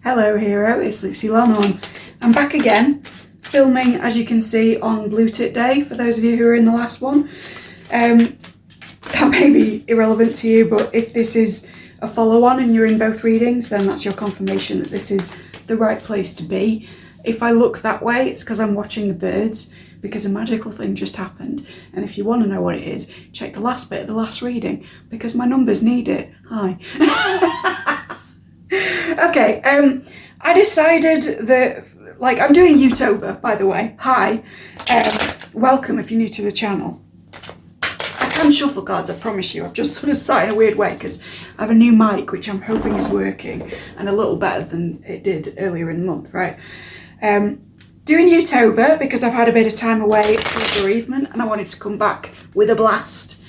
Hello Hero, it's Lucy Lanhorn. I'm back again, filming as you can see on Blue Tit Day, for those of you who are in the last one. That may be irrelevant to you, but if this is a follow-on and you're in both readings, then that's your confirmation that this is the right place to be. If I look that way, it's because I'm watching the birds, because a magical thing just happened. And if you want to know what it is, check the last bit of the last reading, because my numbers need it. Hi. Okay, I decided that, I'm doing YouTuber, by the way. Hi, welcome if you're new to the channel. I can shuffle cards, I promise you. I've just sort of sat in a weird way because I have a new mic, which I'm hoping is working, and a little better than it did earlier in the month, right? Doing YouTuber because I've had a bit of time away for bereavement and I wanted to come back with a blast.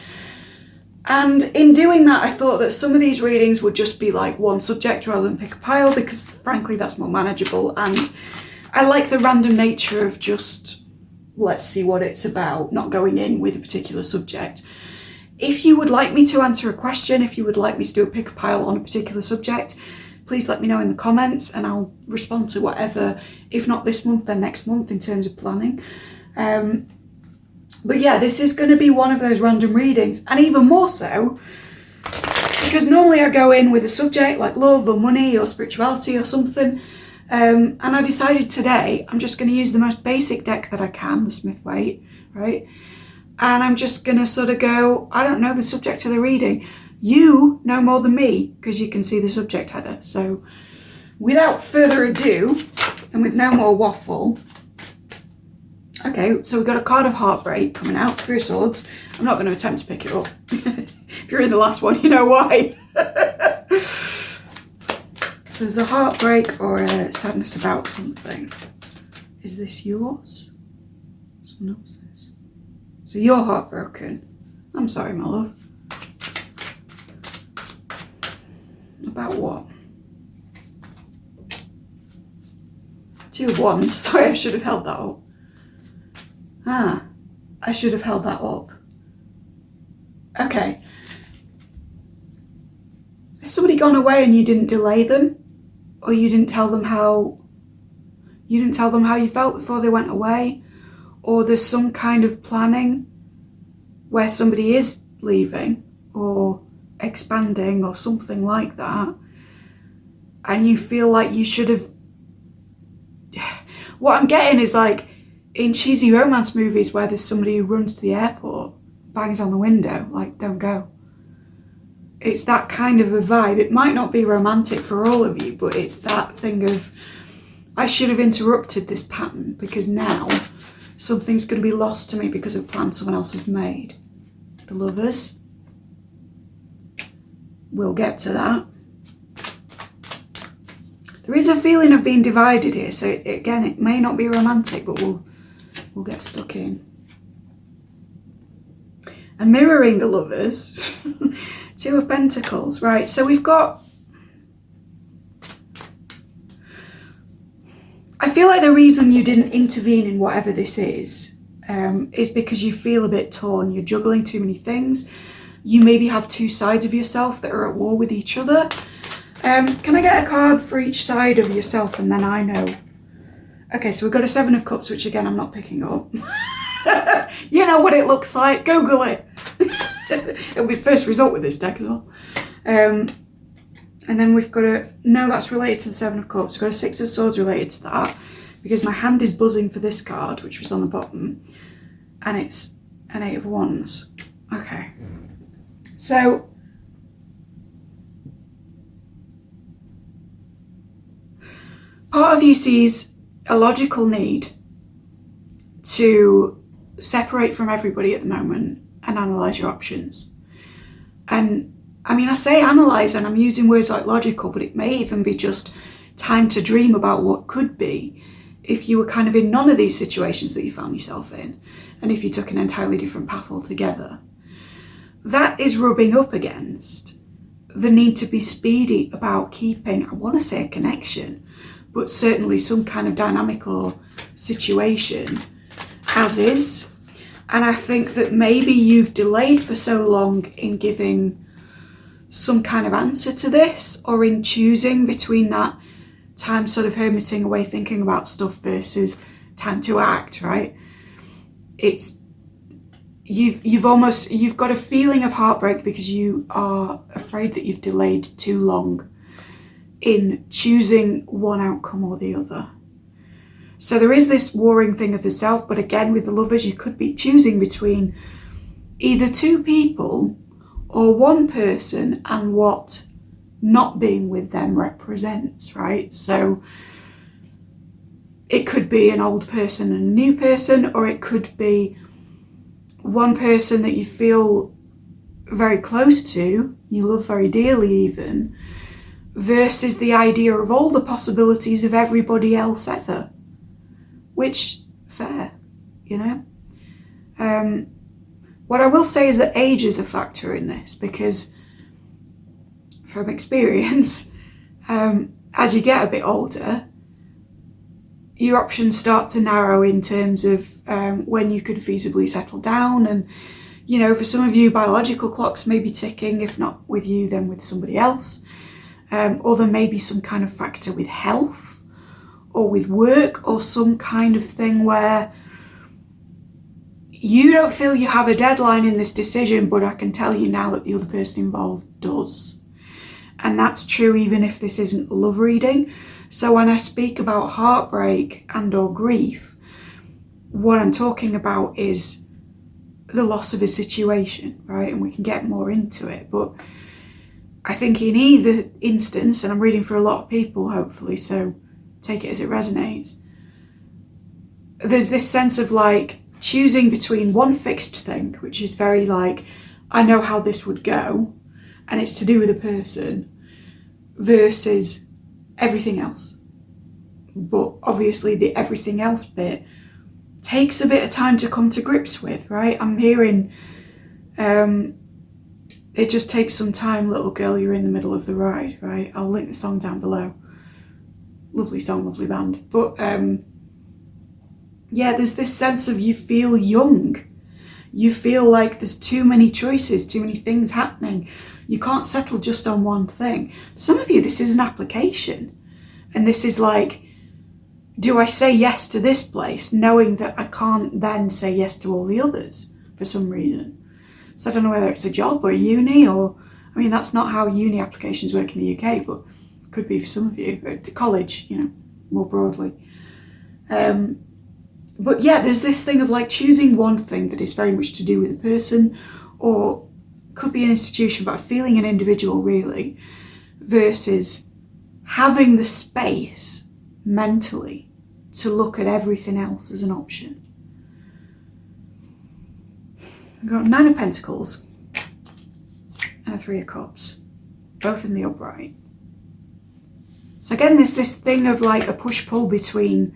And in doing that, I thought that some of these readings would just be like one subject rather than pick a pile, because frankly, that's more manageable. And I like the random nature of just, let's see what it's about, not going in with a particular subject. If you would like me to answer a question, if you would like me to do a pick a pile on a particular subject, please let me know in the comments and I'll respond to whatever, if not this month, then next month in terms of planning. But yeah, this is going to be one of those random readings, and even more so because normally I go in with a subject like love or money or spirituality or something, and I decided today I'm just going to use the most basic deck that I can, the Smith Waite, right? And I'm just going to sort of go, I don't know the subject of the reading. You know more than me because you can see the subject header. So without further ado, and with no more waffle, okay, so we've got a card of heartbreak coming out, 3 of Swords. I'm not going to attempt to pick it up. If you're in the last one, you know why. So there's a heartbreak or a sadness about something. Is this yours? Someone else's. So you're heartbroken. I'm sorry, my love. About what? 2 of Wands. Sorry, I should have held that up. I should have held that up. Okay. Has somebody gone away and you didn't delay them? Or you didn't tell them how you felt before they went away? Or there's some kind of planning where somebody is leaving or expanding or something like that, and you feel like you should have... What I'm getting is like in cheesy romance movies where there's somebody who runs to the airport, bangs on the window, like, don't go. It's that kind of a vibe. It might not be romantic for all of you, but it's that thing of, I should have interrupted this pattern because now something's going to be lost to me because of plans someone else has made. The Lovers. We'll get to that. There is a feeling of being divided here, so again, it may not be romantic, but we'll get stuck in. And mirroring the Lovers, 2 of Pentacles, right? So we've got... I feel like the reason you didn't intervene in whatever this is because you feel a bit torn. You're juggling too many things. You maybe have 2 sides of yourself that are at war with each other. Can I get a card for each side of yourself and then I know? Okay, so we've got a 7 of Cups, which again, I'm not picking up. You know what it looks like. Google it. It'll be first result with this deck as well. And then we've got a... No, that's related to the 7 of Cups. We've got a 6 of Swords related to that because my hand is buzzing for this card, which was on the bottom. And it's an 8 of Wands. Okay. So... part of you sees a logical need to separate from everybody at the moment and analyse your options. And I mean, I say analyse and I'm using words like logical, but it may even be just time to dream about what could be if you were kind of in none of these situations that you found yourself in, and if you took an entirely different path altogether. That is rubbing up against the need to be speedy about keeping, I want to say a connection, but certainly some kind of dynamic or situation as is. And I think that maybe you've delayed for so long in giving some kind of answer to this, or in choosing between that time sort of hermiting away thinking about stuff versus time to act, right? It's you've got a feeling of heartbreak because you are afraid that you've delayed too long in choosing one outcome or the other. So there is this warring thing of the self, but again, with the lovers, you could be choosing between either two people or one person and what not being with them represents, right? So it could be an old person and a new person, or it could be one person that you feel very close to, you love very dearly even, versus the idea of all the possibilities of everybody else ever. Which, fair, you know? What I will say is that age is a factor in this, because from experience, as you get a bit older, your options start to narrow in terms of when you could feasibly settle down. And, you know, for some of you, biological clocks may be ticking, if not with you, then with somebody else. Or there may be some kind of factor with health or with work or some kind of thing where you don't feel you have a deadline in this decision, but I can tell you now that the other person involved does. And that's true even if this isn't a love reading. So when I speak about heartbreak and or grief, what I'm talking about is the loss of a situation, right? And we can get more into it. But I think in either instance, and I'm reading for a lot of people, hopefully, so take it as it resonates, there's this sense of like choosing between one fixed thing, which is very like, I know how this would go, and it's to do with a person, versus everything else. But obviously the everything else bit takes a bit of time to come to grips with, right? I'm hearing it just takes some time, little girl, you're in the middle of the ride, right? I'll link the song down below. Lovely song, lovely band. But yeah, there's this sense of you feel young. You feel like there's too many choices, too many things happening. You can't settle just on one thing. Some of you, this is an application. And this is like, do I say yes to this place, knowing that I can't then say yes to all the others for some reason? So I don't know whether it's a job or a uni, or, I mean, that's not how uni applications work in the UK, but could be for some of you, to college, you know, more broadly. But yeah, there's this thing of like choosing one thing that is very much to do with a person, or could be an institution, but feeling an individual really, versus having the space mentally to look at everything else as an option. I've got 9 of Pentacles and a 3 of Cups, both in the upright. So again, there's this thing of like a push-pull between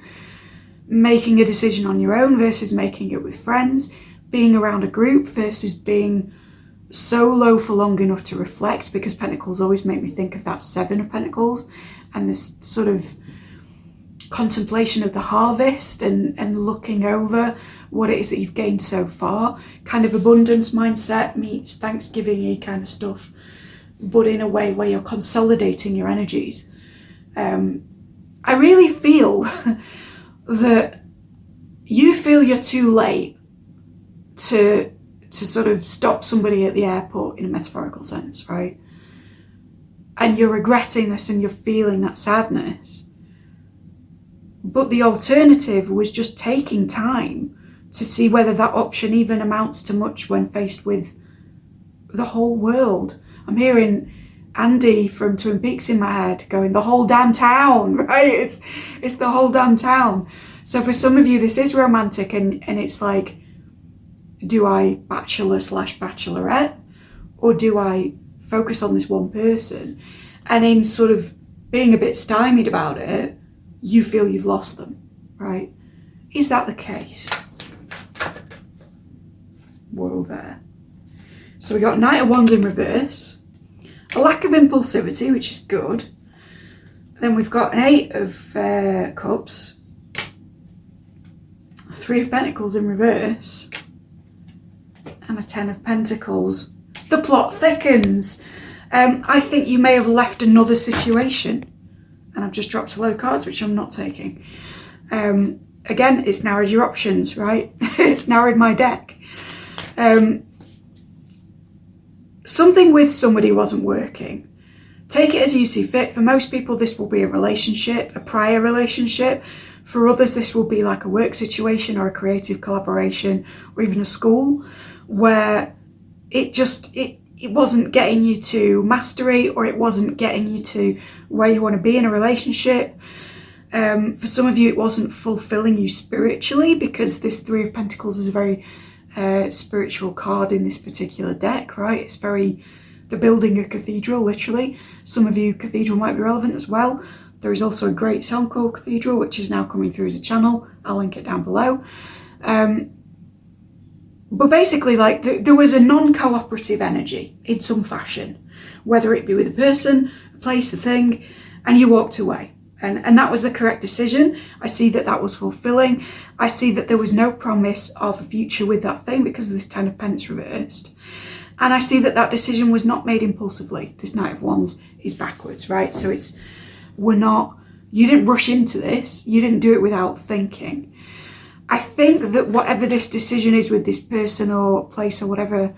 making a decision on your own versus making it with friends, being around a group versus being solo for long enough to reflect, because Pentacles always make me think of that 7 of Pentacles and this sort of contemplation of the harvest and looking over what it is that you've gained so far. Kind of abundance mindset meets Thanksgiving-y kind of stuff, but in a way where you're consolidating your energies. I really feel that you feel you're too late to sort of stop somebody at the airport in a metaphorical sense, right? And you're regretting this and you're feeling that sadness. But the alternative was just taking time to see whether that option even amounts to much when faced with the whole world. I'm hearing Andy from Twin Peaks in my head going, the whole damn town, right? It's the whole damn town. So for some of you, this is romantic, and it's like, do I bachelor/bachelorette, or do I focus on this one person? And in sort of being a bit stymied about it, you feel you've lost them, right? Is that the case? Whoa there. So we got Knight of Wands in reverse, a lack of impulsivity, which is good. Then we've got an 8 of Cups, 3 of Pentacles in reverse, and a 10 of Pentacles. The plot thickens. I think you may have left another situation and I've just dropped a load of cards, which I'm not taking. Again, it's narrowed your options, right? It's narrowed my deck. Something with somebody wasn't working. Take it as you see fit. For most people, this will be a relationship, a prior relationship. For others, this will be like a work situation or a creative collaboration or even a school where it wasn't getting you to mastery, or it wasn't getting you to where you want to be in a relationship. For some of you, it wasn't fulfilling you spiritually, because this Three of Pentacles is a very spiritual card in this particular deck, right? It's very, they're building a cathedral, literally. Some of you, cathedral might be relevant as well. There is also a great song called Cathedral, which is now coming through as a channel. I'll link it down below. But basically, like, there was a non-cooperative energy in some fashion, whether it be with a person, a place, a thing, and you walked away. And that was the correct decision. I see that that was fulfilling. I see that there was no promise of a future with that thing because of this Ten of Pence reversed. And I see that that decision was not made impulsively. This Knight of Wands is backwards, right? So you didn't rush into this. You didn't do it without thinking. I think that whatever this decision is with this person or place or whatever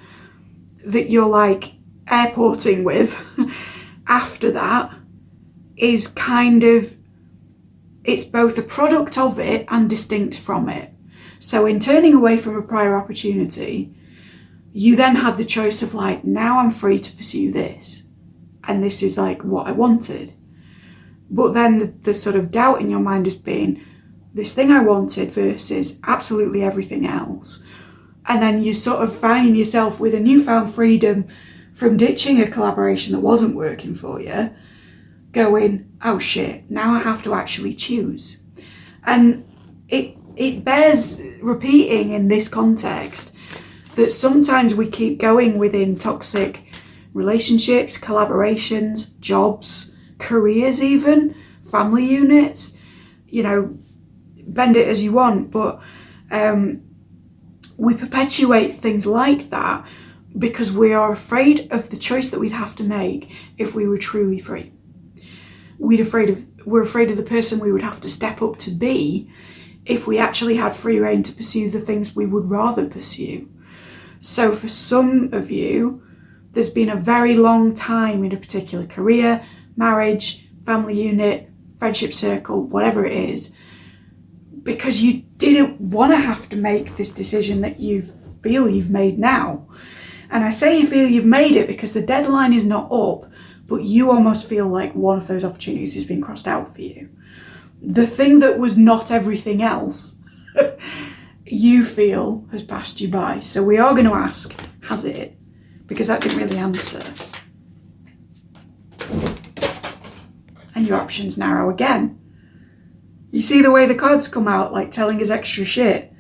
that you're like airporting with after that is kind of, it's both a product of it and distinct from it. So in turning away from a prior opportunity, you then had the choice of like, now I'm free to pursue this. And this is like what I wanted. But then the sort of doubt in your mind has been this thing I wanted versus absolutely everything else. And then you're sort of finding yourself with a newfound freedom from ditching a collaboration that wasn't working for you, going, oh shit, now I have to actually choose. And it bears repeating in this context that sometimes we keep going within toxic relationships, collaborations, jobs, careers even, family units, you know, bend it as you want, but we perpetuate things like that because we are afraid of the choice that we'd have to make if we were truly free. We're afraid of the person we would have to step up to be if we actually had free reign to pursue the things we would rather pursue. So for some of you, there's been a very long time in a particular career, marriage, family unit, friendship circle, whatever it is, because you didn't want to have to make this decision that you feel you've made now. And I say you feel you've made it because the deadline is not up, but you almost feel like one of those opportunities has been crossed out for you. The thing that was not everything else, you feel has passed you by. So we are going to ask, has it? Because that didn't really answer. And your options narrow again. You see the way the cards come out, like telling us extra shit,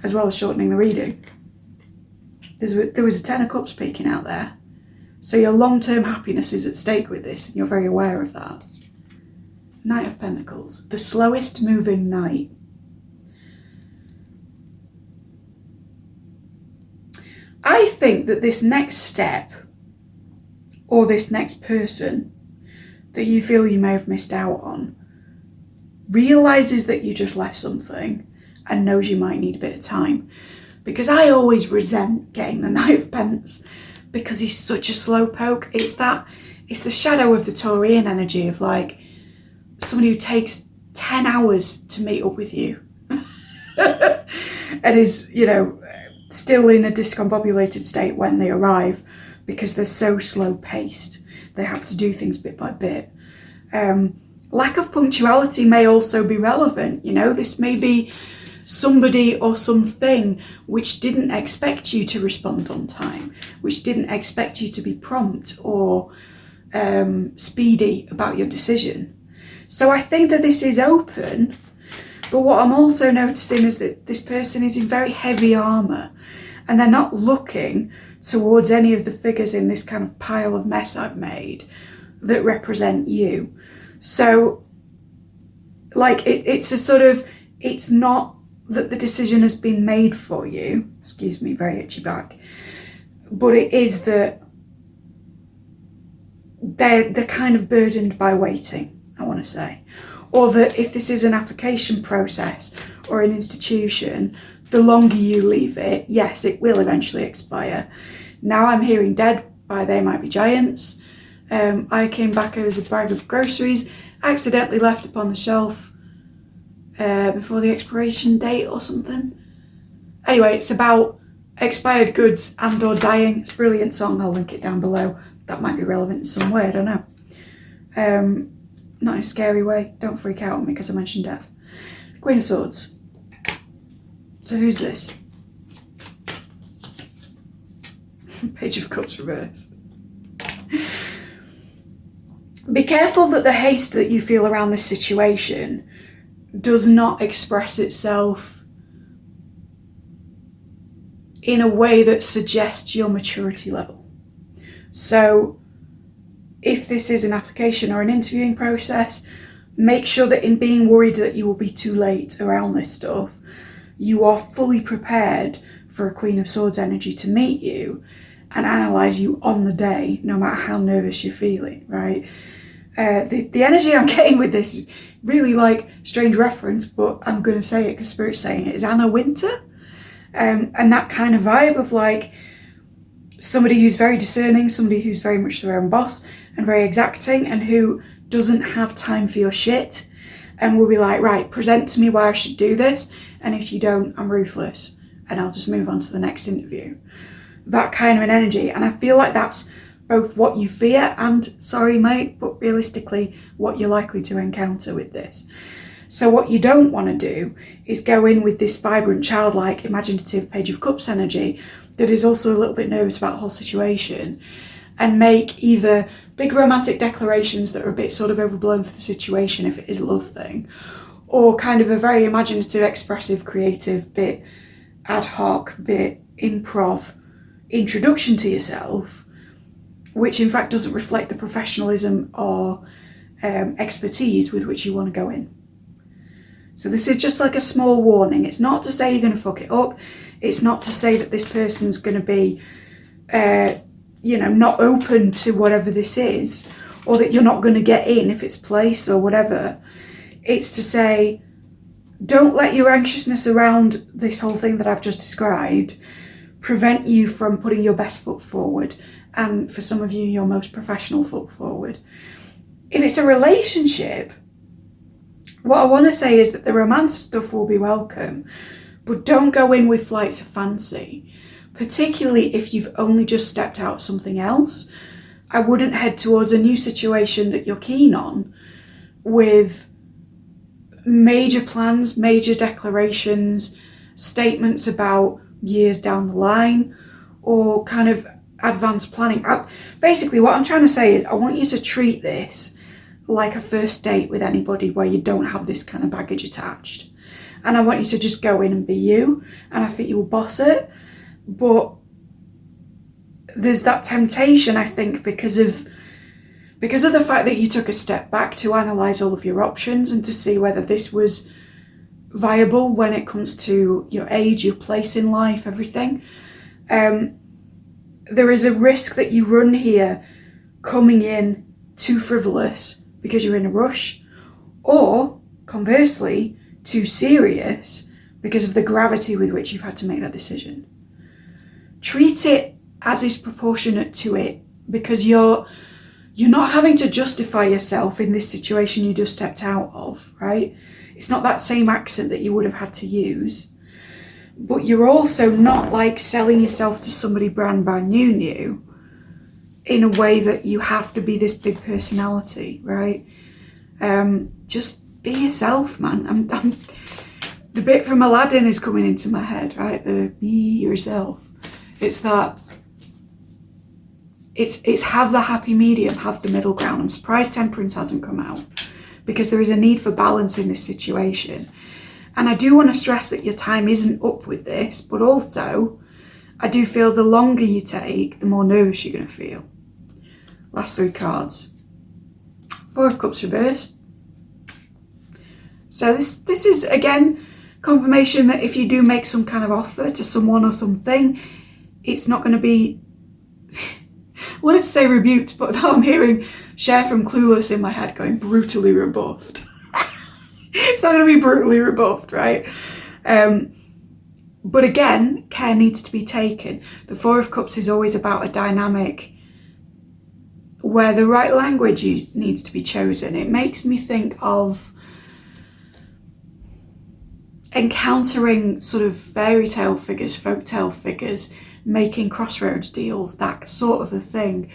as well as shortening the reading. There was a Ten of Cups peeking out there. So your long-term happiness is at stake with this, and you're very aware of that. Knight of Pentacles, the slowest moving knight. I think that this next step, or this next person that you feel you may have missed out on, realises that you just left something and knows you might need a bit of time. Because I always resent getting the Knight of Pence because he's such a slowpoke. It's the shadow of the Taurian energy of like somebody who takes 10 hours to meet up with you and is, you know, still in a discombobulated state when they arrive because they're so slow paced. They have to do things bit by bit. Lack of punctuality may also be relevant. You know, this may be somebody or something which didn't expect you to respond on time, which didn't expect you to be prompt or speedy about your decision. So I think that this is open, but what I'm also noticing is that this person is in very heavy armour and they're not looking towards any of the figures in this kind of pile of mess I've made that represent you. So like it's a sort of, it's not that the decision has been made for you, excuse me, very itchy back, but it is that they're kind of burdened by waiting. I want to say. Or that if this is an application process or an institution, the longer you leave it, yes, it will eventually expire. Now I'm hearing dead by They Might Be Giants. I came back as a bag of groceries, accidentally left upon the shelf before the expiration date or something. Anyway, it's about expired goods and or dying. It's a brilliant song. I'll link it down below. That might be relevant in some way, I don't know. Not in a scary way. Don't freak out on me because I mentioned death. Queen of Swords. So who's this? Page of Cups reversed. Be careful that the haste that you feel around this situation does not express itself in a way that suggests your maturity level. So if this is an application or an interviewing process, make sure that in being worried that you will be too late around this stuff, you are fully prepared for a Queen of Swords energy to meet you and analyse you on the day, no matter how nervous you're feeling, right? The energy I'm getting with this is really like strange reference, but I'm going to say it because Spirit's saying it, is Anna Wintour. And that kind of vibe of like somebody who's very discerning, somebody who's very much their own boss and very exacting and who doesn't have time for your shit and will be like, right, present to me why I should do this. And if you don't, I'm ruthless and I'll just move on to the next interview. That kind of an energy. And I feel like that's both what you fear and, sorry mate, but realistically what you're likely to encounter with this. So what you don't want to do is go in with this vibrant, childlike, imaginative Page of Cups energy that is also a little bit nervous about the whole situation and make either big romantic declarations that are a bit sort of overblown for the situation if it is a love thing, or kind of a very imaginative, expressive, creative, bit ad hoc, bit improv introduction to yourself, which in fact doesn't reflect the professionalism or expertise with which you want to go in. So this is just like a small warning. It's not to say you're going to fuck it up. It's not to say that this person's going to be, not open to whatever this is, or that you're not going to get in if it's place or whatever. It's to say, don't let your anxiousness around this whole thing that I've just described prevent you from putting your best foot forward, and for some of you, your most professional foot forward. If it's a relationship, what I want to say is that the romance stuff will be welcome, but don't go in with flights of fancy, particularly if you've only just stepped out of something else. I wouldn't head towards a new situation that you're keen on with major plans, major declarations, statements about years down the line, or kind of advanced planning. Basically, what I'm trying to say is I want you to treat this like a first date with anybody where you don't have this kind of baggage attached. And I want you to just go in and be you, and I think you'll boss it. But there's that temptation, I think, because of the fact that you took a step back to analyse all of your options and to see whether this was viable when it comes to your age, your place in life, everything. There is a risk that you run here coming in too frivolous because you're in a rush, or conversely, too serious because of the gravity with which you've had to make that decision. Treat it as is proportionate to it, because you're not having to justify yourself in this situation you just stepped out of, right? It's not that same accent that you would have had to use, but you're also not like selling yourself to somebody brand new in a way that you have to be this big personality, right? Just be yourself, man. The bit from Aladdin is coming into my head, right? The be yourself. It's that. It's have the happy medium, have the middle ground. I'm surprised Temperance hasn't come out, because there is a need for balance in this situation. And I do want to stress that your time isn't up with this, but also I do feel the longer you take, the more nervous you're going to feel. Last three cards. Four of Cups reversed. So this is, again, confirmation that if you do make some kind of offer to someone or something, it's not going to be, I wanted to say rebuked, but now I'm hearing Cher from Clueless in my head going brutally rebuffed. It's not going to be brutally rebuffed, right? But again, care needs to be taken. The Four of Cups is always about a dynamic where the right language needs to be chosen. It makes me think of encountering sort of fairy tale figures, folktale figures, making crossroads deals, that sort of a thing,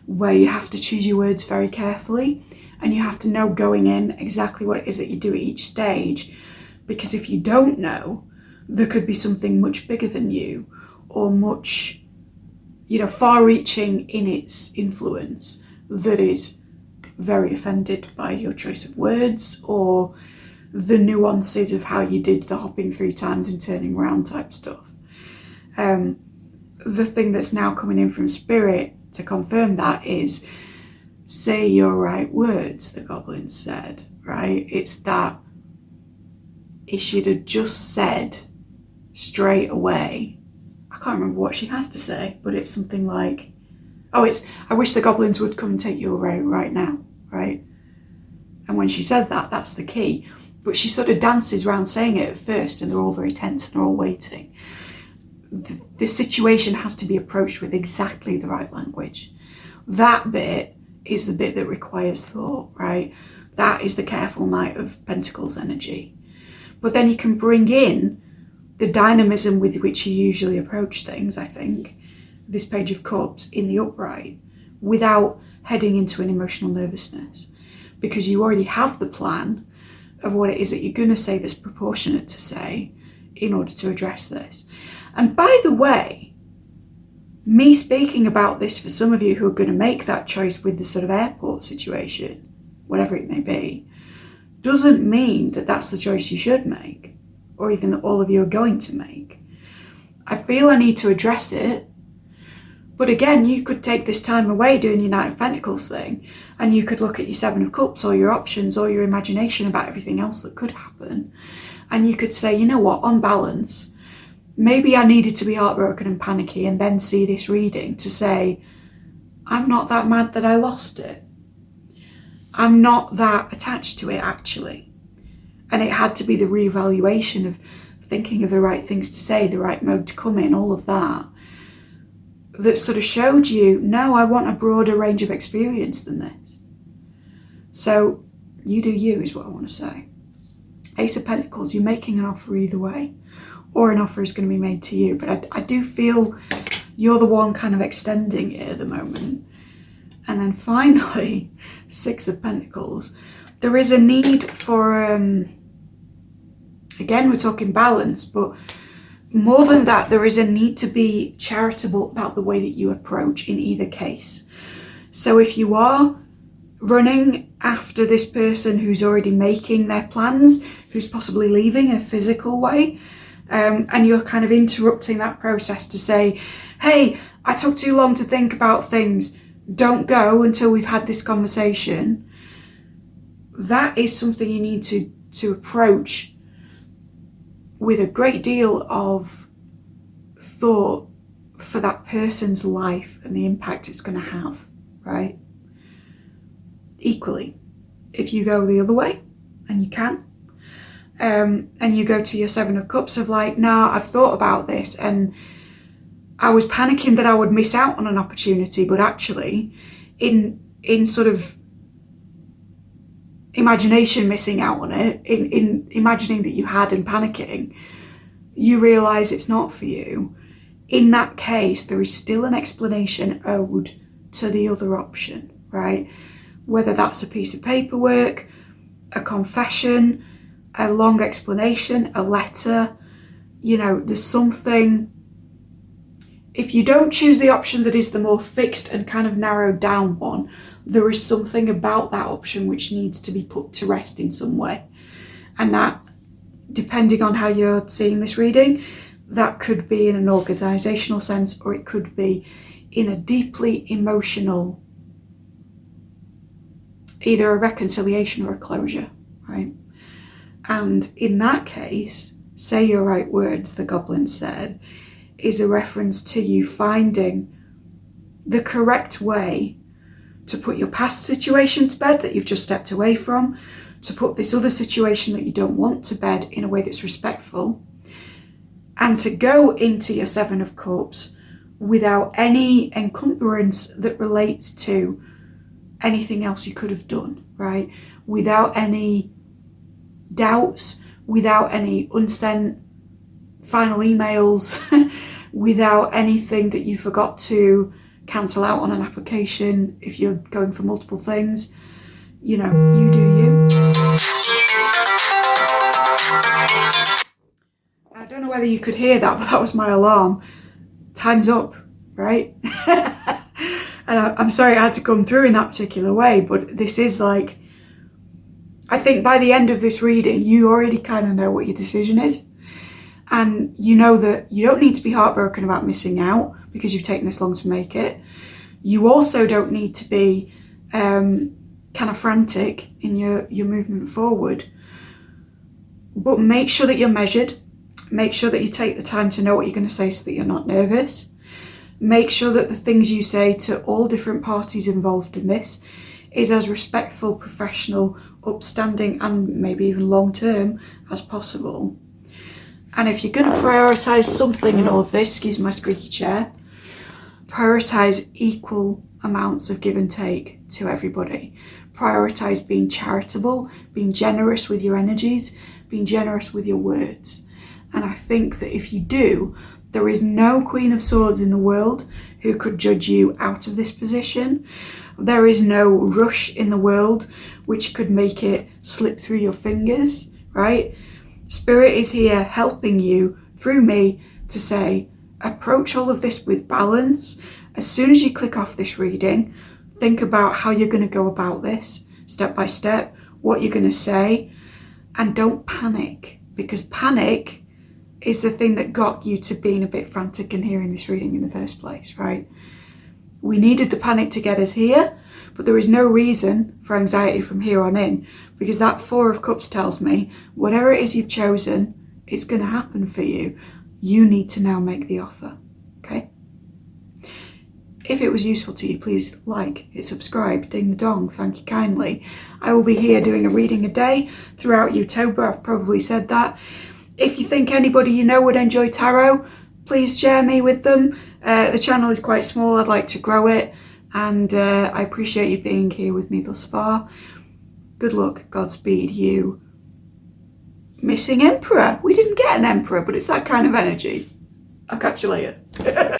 where you have to choose your words very carefully and you have to know going in exactly what it is that you do at each stage. Because if you don't know, there could be something much bigger than you, or much, far-reaching in its influence, that is very offended by your choice of words or the nuances of how you did the hopping 3 times and turning around type stuff. The thing that's now coming in from Spirit to confirm that is, say your right words, the goblin said, right? It's that if she'd have just said straight away, I can't remember what she has to say, but it's something like, I wish the goblins would come and take you away right now, right? And when she says that, that's the key. But she sort of dances around saying it at first, and they're all very tense and they're all waiting. The situation has to be approached with exactly the right language. That bit is the bit that requires thought, right? That is the careful Knight of Pentacles energy. But then you can bring in the dynamism with which you usually approach things, I think, this Page of Cups in the upright, without heading into an emotional nervousness, because you already have the plan of what it is that you're going to say that's proportionate to say in order to address this. And by the way, me speaking about this for some of you who are going to make that choice with the sort of airport situation, whatever it may be, doesn't mean that that's the choice you should make, or even that all of you are going to make. I feel I need to address it, but again, you could take this time away doing your Knight of Pentacles thing, and you could look at your Seven of Cups or your options or your imagination about everything else that could happen, and you could say, you know what, on balance, maybe I needed to be heartbroken and panicky and then see this reading to say, I'm not that mad that I lost it. I'm not that attached to it, actually. And it had to be the reevaluation of thinking of the right things to say, the right mode to come in, all of that, that sort of showed you, no, I want a broader range of experience than this. So you do you, is what I want to say. Ace of Pentacles, you're making an offer either way, or an offer is going to be made to you. But I do feel you're the one kind of extending it at the moment. And then finally, Six of Pentacles. There is a need for, again, we're talking balance, but more than that, there is a need to be charitable about the way that you approach in either case. So if you are running after this person who's already making their plans, who's possibly leaving in a physical way, and you're kind of interrupting that process to say, hey, I took too long to think about things, don't go until we've had this conversation, that is something you need to approach with a great deal of thought for that person's life and the impact it's going to have, right? Equally, if you go the other way, and you can, and you go to your Seven of Cups of like, nah, I've thought about this and I was panicking that I would miss out on an opportunity, but actually in sort of imagination missing out on it, in imagining that you had and panicking, you realise it's not for you. In that case, there is still an explanation owed to the other option, right? Whether that's a piece of paperwork, a confession, a long explanation, a letter, there's something. If you don't choose the option that is the more fixed and kind of narrowed down one, there is something about that option which needs to be put to rest in some way. And that, depending on how you're seeing this reading, that could be in an organisational sense, or it could be in a deeply emotional, either a reconciliation or a closure, right? And in that case, say your right words, the goblin said, is a reference to you finding the correct way to put your past situation to bed that you've just stepped away from, to put this other situation that you don't want to bed in a way that's respectful, and to go into your Seven of Cups without any encumbrance that relates to anything else you could have done, right? Without any doubts, without any unsent final emails, without anything that you forgot to cancel out on an application if you're going for multiple things. You know, you do you. I don't know whether you could hear that, but that was my alarm. Time's up, right? And I'm sorry I had to come through in that particular way, but this is like, I think by the end of this reading, you already kind of know what your decision is. And you know that you don't need to be heartbroken about missing out because you've taken this long to make it. You also don't need to be kind of frantic in your movement forward. But make sure that you're measured. Make sure that you take the time to know what you're going to say so that you're not nervous. Make sure that the things you say to all different parties involved in this is as respectful, professional, upstanding, and maybe even long-term as possible. And if you're going to prioritise something in all of this, excuse my squeaky chair, prioritise equal amounts of give and take to everybody. Prioritise being charitable, being generous with your energies, being generous with your words. And I think that if you do, there is no Queen of Swords in the world who could judge you out of this position. There is no rush in the world which could make it slip through your fingers, right? Spirit is here helping you through me to say, approach all of this with balance. As soon as you click off this reading, think about how you're going to go about this step by step, what you're going to say, and don't panic, because panic is the thing that got you to being a bit frantic and hearing this reading in the first place, right? We needed the panic to get us here, but there is no reason for anxiety from here on in, because that Four of Cups tells me whatever it is you've chosen, it's going to happen for you. You need to now make the offer, okay? If it was useful to you, please like, hit subscribe, ding the dong, thank you kindly. I will be here doing a reading a day throughout October, I've probably said that. If you think anybody you know would enjoy tarot, please share me with them. The channel is quite small, I'd like to grow it, and I appreciate you being here with me thus far. Good luck, Godspeed, you missing emperor. We didn't get an emperor, but it's that kind of energy. I'll catch you later.